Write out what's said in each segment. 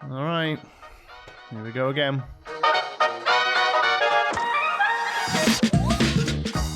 All right, here we go again.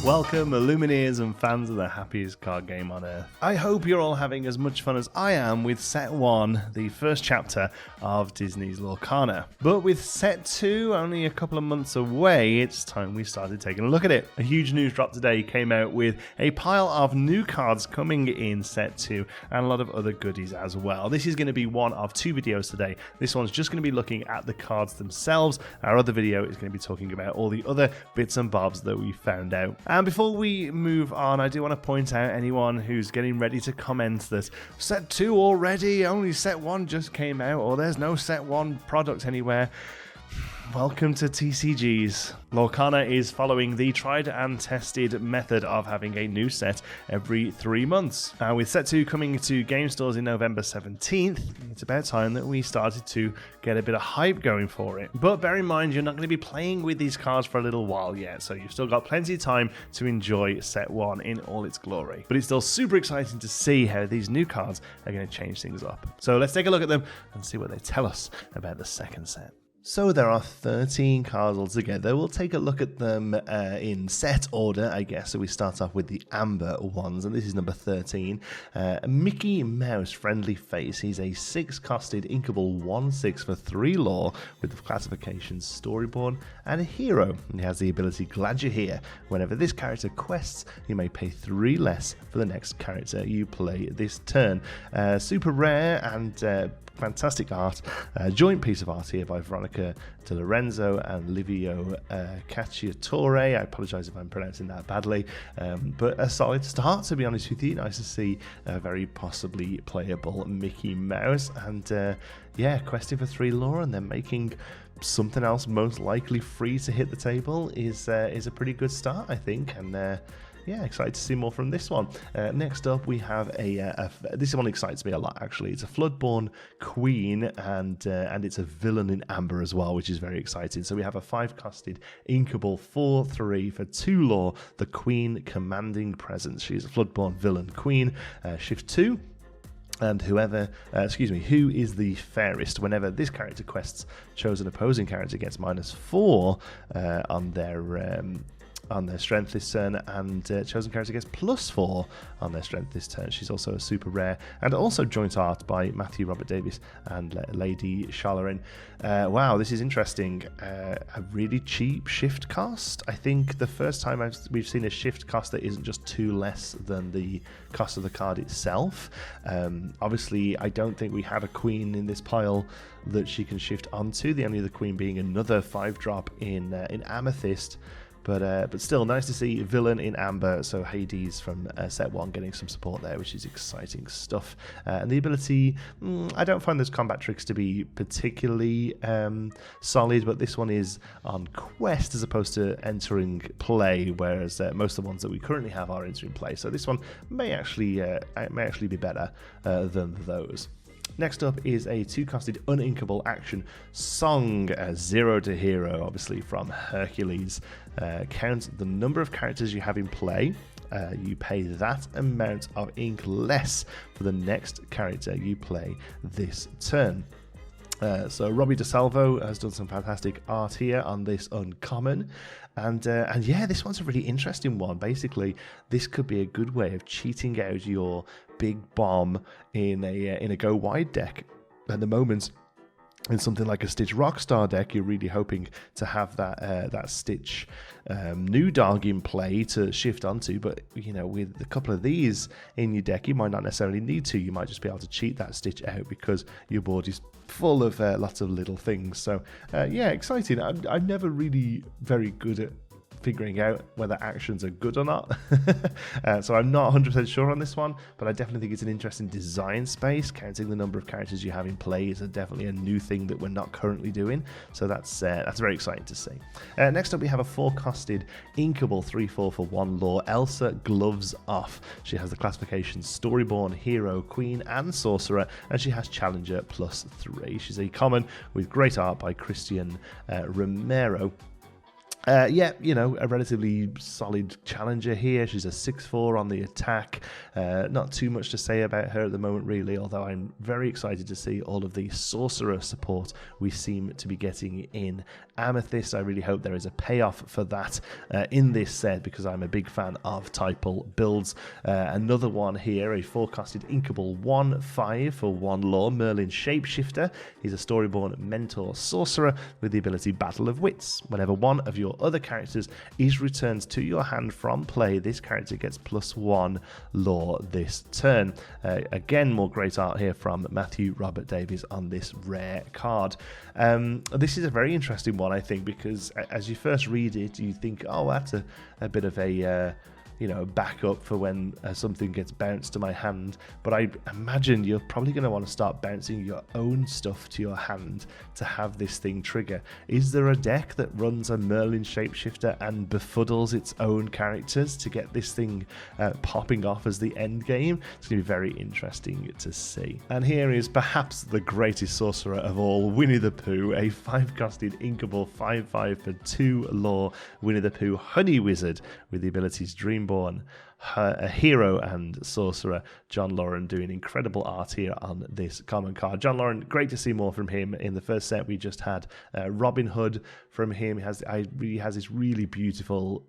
Welcome, Illumineers and fans of the happiest card game on earth. I hope you're all having as much fun as I am with Set 1, the first chapter of Disney's Lorcana. But with Set 2 only a couple of months away, it's time we started taking a look at it. A huge news drop today came out with a pile of new cards coming in Set 2 and a lot of other goodies as well. This is going to be one of two videos today. This one's just going to be looking at the cards themselves. Our other video is going to be talking about all the other bits and bobs that we found out. And before we move on, I do want to point out anyone who's getting ready to comment that Set 2 already, only Set 1 just came out, or there's no Set 1 product anywhere. Welcome to TCGs. Lorcana is following the tried and tested method of having a new set every 3 months. Now, with Set 2 coming to game stores in November 17th, it's about time that we started to get a bit of hype going for it. But bear in mind, you're not going to be playing with these cards for a little while yet, so you've still got plenty of time to enjoy Set 1 in all its glory. But it's still super exciting to see how these new cards are going to change things up. So let's take a look at them and see what they tell us about the second set. So there are 13 cards altogether. We'll take a look at them in set order, I guess. So we start off with the amber ones, and this is number 13. Mickey Mouse Friendly Face. He's a 6-costed inkable 1/6 for 3 lore with the classifications Storyborn and a hero. And he has the ability Glad You're Here. Whenever this character quests, you may pay 3 less for the next character you play this turn. Super rare and fantastic art, joint piece of art here by Veronica De Lorenzo and Livio Cacciatore. I apologise if I'm pronouncing that badly, but a solid start, to be honest with you. Nice to see a very possibly playable Mickey Mouse, and questing for 3 lore and then making something else most likely free to hit the table is a pretty good start, I think, and excited to see more from this one. Next up, we have this one excites me a lot, actually. It's a Floodborn Queen, and it's a villain in amber as well, which is very exciting. So we have a 5-costed inkable 4/3 for 2 lore, the Queen Commanding Presence. She's a Floodborn villain queen. Shift 2. And who is the fairest? Whenever this character quests, chosen opposing character gets -4 on their strength this turn, and chosen character gets +4 on their strength this turn. She's also a super rare, and also joint art by Matthew Robert Davis and Lady Charlerin. Wow, this is interesting. A really cheap shift cost. I think the first time we've seen a shift cost that isn't just 2 less than the cost of the card itself. Obviously, I don't think we have a queen in this pile that she can shift onto, the only other queen being another 5-drop in Amethyst. But still, nice to see villain in amber, so Hades from set 1 getting some support there, which is exciting stuff. And the ability, I don't find those combat tricks to be particularly solid, but this one is on quest as opposed to entering play, whereas most of the ones that we currently have are entering play. So this one may actually be better than those. Next up is a 2-costed uninkable action song, 0 to hero, obviously from Hercules. Count the number of characters you have in play. You pay that amount of ink less for the next character you play this turn. So Robbie DeSalvo has done some fantastic art here on this uncommon, and this one's a really interesting one. Basically, this could be a good way of cheating out your big bomb in a go wide deck. At the moment, in something like a Stitch Rockstar deck, you're really hoping to have that Stitch new dog in play to shift onto, but with a couple of these in your deck, you might not necessarily need to. You might just be able to cheat that Stitch out because your board is full of lots of little things. So exciting. I'm never really very good at figuring out whether actions are good or not. So I'm not 100% sure on this one, but I definitely think it's an interesting design space. Counting the number of characters you have in play is definitely a new thing that we're not currently doing. So that's very exciting to see. Next up, we have a 4-costed inkable 3/4 for 1 lore, Elsa Gloves Off. She has the classifications Storyborn, Hero, Queen, and Sorcerer, and she has Challenger +3. She's a common with great art by Christian Romero. Yeah, a relatively solid challenger here. She's a 6/4 on the attack. Not too much to say about her at the moment, really, although I'm very excited to see all of the Sorcerer support we seem to be getting in Amethyst. I really hope there is a payoff for that in this set, because I'm a big fan of typal builds. Another one here, a forecasted inkable 1/5 for 1 lore, Merlin Shapeshifter. He's a Storyborn Mentor Sorcerer with the ability Battle of Wits. Whenever one of your other characters is returned to your hand from play, this character gets +1 lore this turn. Again, more great art here from Matthew Robert Davies on this rare card. This is a very interesting one, I think, because as you first read it, you think, oh, that's a bit of a backup for when something gets bounced to my hand. But I imagine you're probably going to want to start bouncing your own stuff to your hand to have this thing trigger. Is there a deck that runs a Merlin Shapeshifter and befuddles its own characters to get this thing popping off as the end game? It's going to be very interesting to see. And here is perhaps the greatest sorcerer of all, Winnie the Pooh, a 5-costed inkable 5/5 for 2 lore Winnie the Pooh Honey Wizard with the abilities Dreamborn, a hero and sorcerer. John Lauren doing incredible art here on this common card. John Lauren, great to see more from him. In the first set we just had Robin Hood from him. He has this really beautiful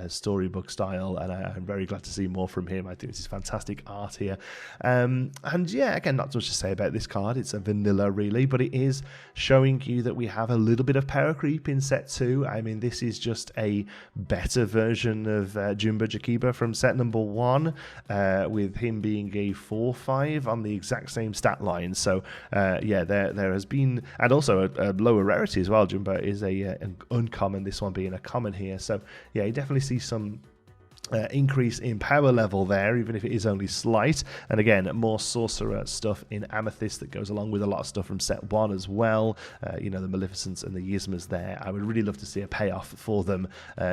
storybook style, and I'm very glad to see more from him. I think this is fantastic art here. And yeah, again, not much to say about this card. It's a vanilla really, but it is showing you that we have a little bit of power creep in set 2. I mean, this is just a better version of Jumba Jakiba from set number 1, with him being a 4/5 on the exact same stat line. So yeah, there has been, and also a lower rarity as well. Jumba is an uncommon, this one being a common here. So yeah, you definitely see some increase in power level there, even if it is only slight. And again, more sorcerer stuff in Amethyst that goes along with a lot of stuff from set 1 as well. The Maleficents and the Yzmas there. I would really love to see a payoff for them.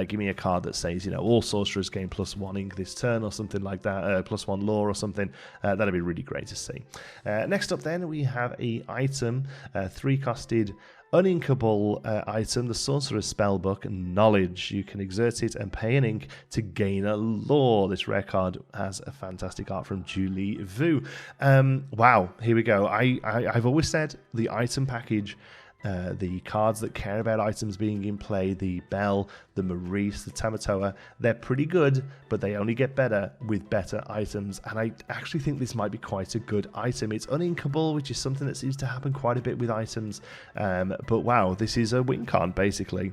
Give me a card that says, all sorcerers gain +1 ink this turn or something like that, +1 lore or something. That'd be really great to see. Next up then, we have a item, 3-costed uninkable item, the Sorcerer's Spellbook Knowledge. You can exert it and pay an ink to gain a lore. This rare card has a fantastic art from Julie Vu. Wow, here we go. I've always said the item package, the cards that care about items being in play, the Belle, the Maurice, the Tamatoa, they're pretty good, but they only get better with better items. And I actually think this might be quite a good item. It's uninkable, which is something that seems to happen quite a bit with items. But wow, this is a win con, basically.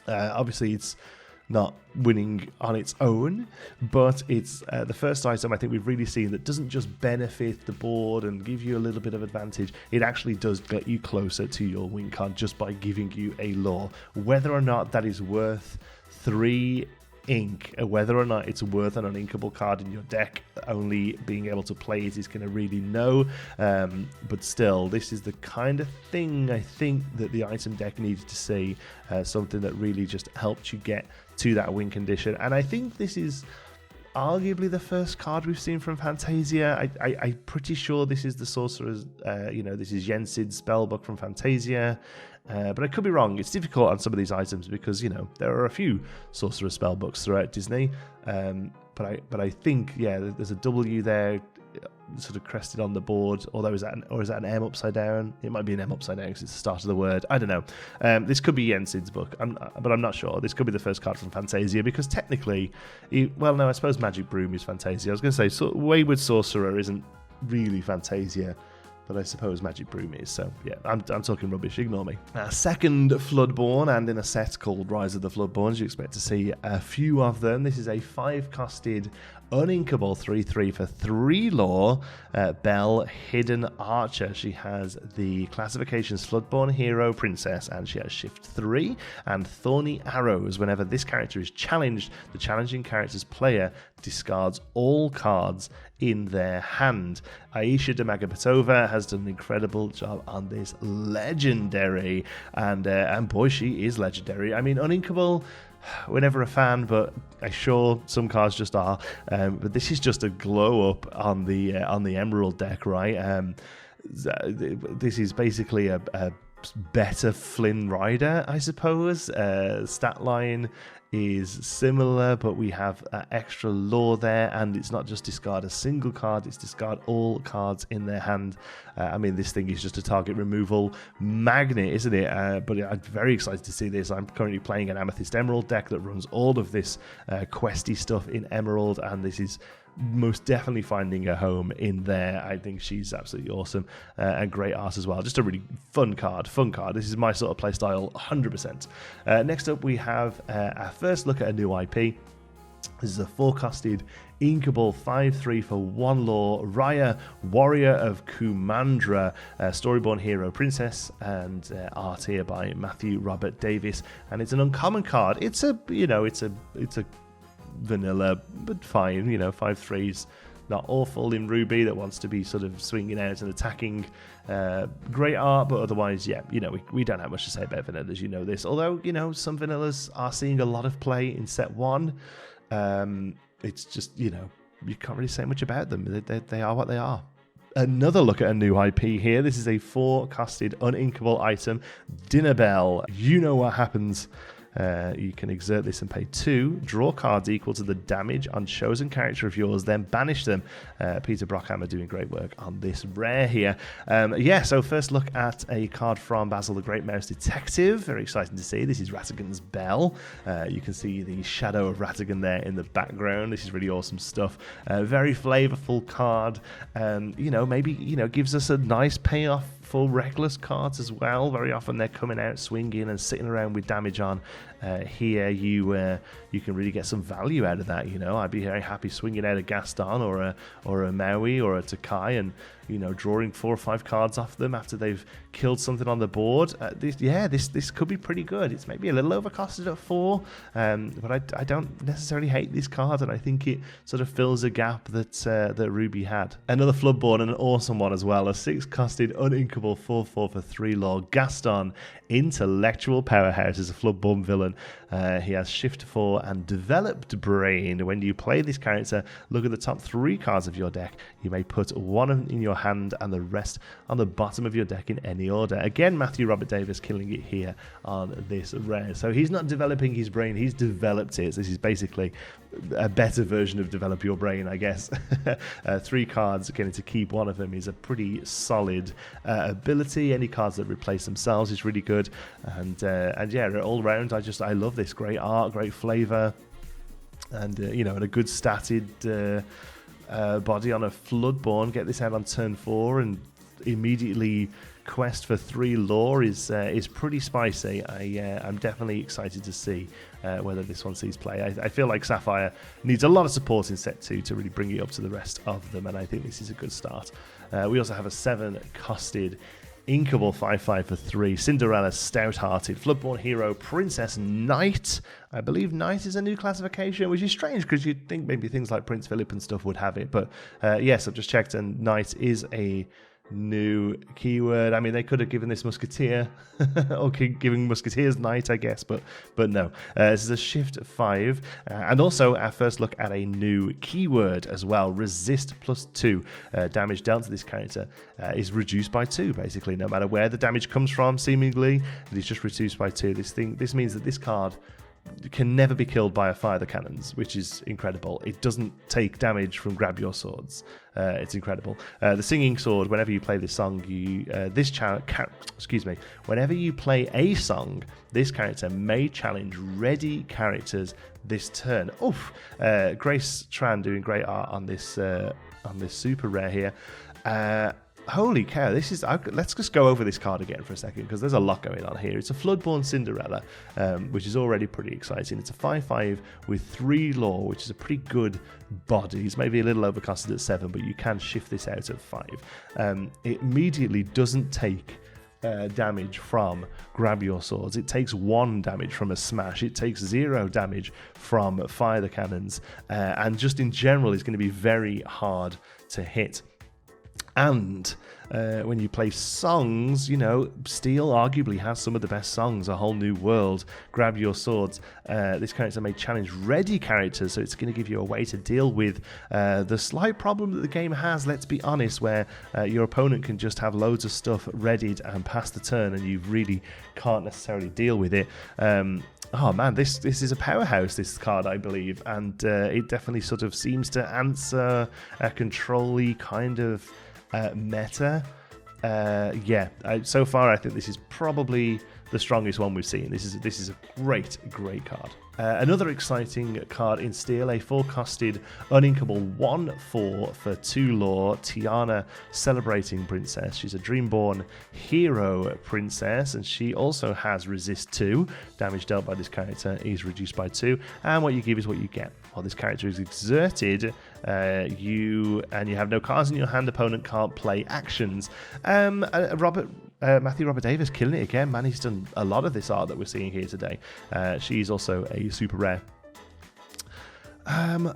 Obviously, it's not winning on its own, but it's the first item I think we've really seen that doesn't just benefit the board and give you a little bit of advantage. It actually does get you closer to your win con just by giving you a lore. Whether or not that is worth 3 ink, whether or not it's worth an uninkable card in your deck, only being able to play it is going to really know. But still, this is the kind of thing I think that the item deck needed to see, something that really just helped you get to that win condition. And I think this is arguably the first card we've seen from Fantasia. I'm pretty sure this is the Sorcerer's, this is Yensid's Spellbook from Fantasia. But I could be wrong. It's difficult on some of these items because, there are a few Sorcerer Spellbooks throughout Disney. But I think, yeah, there's a W there, sort of crested on the board. Although is that an M upside down? It might be an M upside down because it's the start of the word. I don't know. This could be Yensid's book, but I'm not sure. This could be the first card from Fantasia because technically, I suppose Magic Broom is Fantasia. I was going to say Wayward Sorcerer isn't really Fantasia, but I suppose Magic Broom is. So yeah, I'm talking rubbish, ignore me. Second Floodborn, and in a set called Rise of the Floodborns, you expect to see a few of them. This is a 5-costed uninkable 3/3 for 3 lore, Belle Hidden Archer. She has the classifications Floodborn Hero Princess, and she has Shift 3 and Thorny Arrows. Whenever this character is challenged, the challenging character's player discards all cards in their hand. Aisha Damagapetova has done an incredible job on this legendary, and boy, she is legendary. I mean, uninkable, we're never a fan, but I'm sure some cards just are. But this is just a glow up on the Emerald deck, right? This is basically a better Flynn Rider, I suppose. Stat line is similar, but we have extra lore there, and it's not just discard a single card, it's discard all cards in their hand. I mean, this thing is just a target removal magnet, isn't it? But I'm very excited to see this. I'm currently playing an Amethyst Emerald deck that runs all of this questy stuff in Emerald, and this is most definitely finding a home in there. I think she's absolutely awesome, and great art as well. Just a really fun card. This is my sort of playstyle 100%. Next up we have our first look at a new IP. This is a forecasted inkable 5/3 for 1 lore, Raya, Warrior of Kumandra, Storyborn Hero Princess, and art here by Matthew Robert Davis. And it's an uncommon card. It's a vanilla, but fine, 5/3's not awful in Ruby that wants to be sort of swinging out and attacking. Great art, but otherwise, we don't have much to say about vanillas, this. Although, some vanillas are seeing a lot of play in set 1. It's just, you can't really say much about them. They are what they are. Another look at a new IP here. This is a 4-casted uninkable item, Dinner Bell. You know what happens. You can exert this and pay 2, draw cards equal to the damage on chosen character of yours, then banish them. Peter Brockhammer doing great work on this rare here. So first look at a card from Basil the Great Mouse Detective. Very exciting to see. This is Ratigan's Bell. You can see the shadow of Ratigan there in the background. This is really awesome stuff. Very flavorful card. Maybe gives us a nice payoff for reckless cards as well. Very often they're coming out swinging and sitting around with damage on. Here you can really get some value out of that. I'd be very happy swinging out a Gaston or a Maui or a Takai and drawing 4 or 5 cards off them after they've killed something on the board. This could be pretty good. It's maybe a little overcosted at 4, but I don't necessarily hate this card, and I think it sort of fills a gap that Ruby had. Another Floodborn, and an awesome one as well, a 6-casted uninkable 4/4 for 3 lore, Gaston, Intellectual Powerhouse, is a Floodborn villain. He has Shift 4 and Developed Brain. When you play this character, look at the top 3 cards of your deck. You may put one in your hand and the rest on the bottom of your deck in any order. Again, Matthew Robert Davis killing it here on this rare. So he's not developing his brain, he's developed it. So this is basically a better version of Develop Your Brain, I guess. 3 cards, getting to keep one of them is a pretty solid ability. Any cards that replace themselves is really good. And all round, I love this. Great art, great flavor, and and a good statted body on a Floodborn. Get this out on turn 4 and immediately quest for 3 lore is pretty spicy. I'm definitely excited to see whether this one sees play. I feel like Sapphire needs a lot of support in set 2 to really bring it up to the rest of them, and I think this is a good start. We also have a 7-costed inkable 5/5 for 3, Cinderella Stout-Hearted, Floodborn Hero Princess Knight. I believe Knight is a new classification, which is strange because you'd think maybe things like Prince Philip and stuff would have it. But yes, I've just checked, and Knight is a new keyword. I mean, they could have given this Musketeer or giving Musketeers Knight, I guess, but no. This is a Shift 5, and also our first look at a new keyword as well. Resist +2. Damage dealt to this character is reduced by 2, basically, no matter where the damage comes from, seemingly. It is just reduced by 2. This means that this card can never be killed by a Fire the Cannons, which is incredible. It doesn't take damage from Grab Your Swords. It's incredible. The Singing Sword, whenever you play this song, whenever you play a song, this character may challenge ready characters this turn. Grace Tran doing great art on this super rare here. Holy cow, let's just go over this card again for a second, because there's a lot going on here. It's a Floodborn Cinderella, which is already pretty exciting. It's a 5/5 with 3 lore, which is a pretty good body. It's maybe a little overcosted at 7, but you can shift this out at 5. It immediately doesn't take damage from Grab Your Swords. It takes 1 damage from a smash. It takes 0 damage from Fire the Cannons, and just in general is going to be very hard to hit. And when you play songs, you know, Steel arguably has some of the best songs. A Whole New World, Grab Your Swords. This character may challenge ready characters, so it's going to give you a way to deal with the slight problem that the game has, let's be honest, where your opponent can just have loads of stuff readied and pass the turn, and you really can't necessarily deal with it. Oh man, this is a powerhouse, this card, I believe, and it definitely sort of seems to answer a control-y kind of meta. So far I think this is probably the strongest one we've seen. This is a great card. Another exciting card in Steel, a 4-costed uninkable 1/4 for 2 lore, Tiana, Celebrating Princess. She's a Dreamborn hero princess, and she also has Resist 2. Damage dealt by this character is reduced by 2, and what you give is what you get. While this character is exerted, you have no cards in your hand, opponent can't play actions. Matthew Robert Davis killing it again, man. He's done a lot of this art that we're seeing here today. She's also a super rare.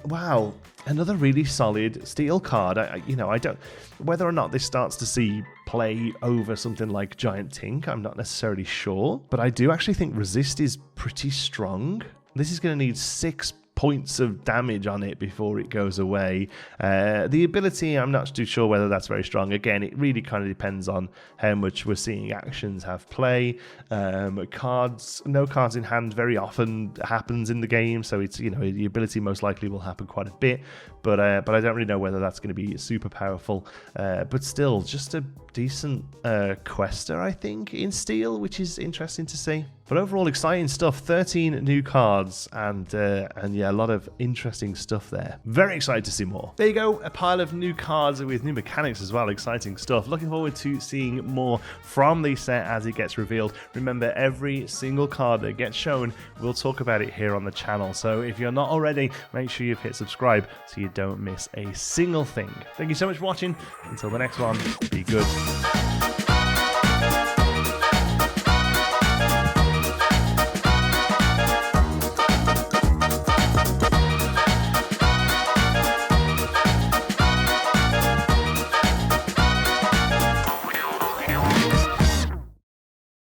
Wow, another really solid Steel card. I don't, whether or not this starts to see play over something like Giant Tink, I'm not necessarily sure, but I do actually think Resist is pretty strong. This is going to need 6 points of damage on it before it goes away. The ability, I'm not too sure whether that's very strong. Again, it really kind of depends on how much we're seeing actions have play. No cards in hand very often happens in the game, so it's, the ability most likely will happen quite a bit, but I don't really know whether that's going to be super powerful. But still, just a decent quester, I think, in Steel, which is interesting to see. But overall, exciting stuff. 13 new cards, and yeah, a lot of interesting stuff there. Very excited to see more. There you go, a pile of new cards with new mechanics as well. Exciting stuff. Looking forward to seeing more from the set as it gets revealed. Remember, every single card that gets shown, we'll talk about it here on the channel. So if you're not already, make sure you've hit subscribe so you don't miss a single thing. Thank you so much for watching. Until the next one, be good.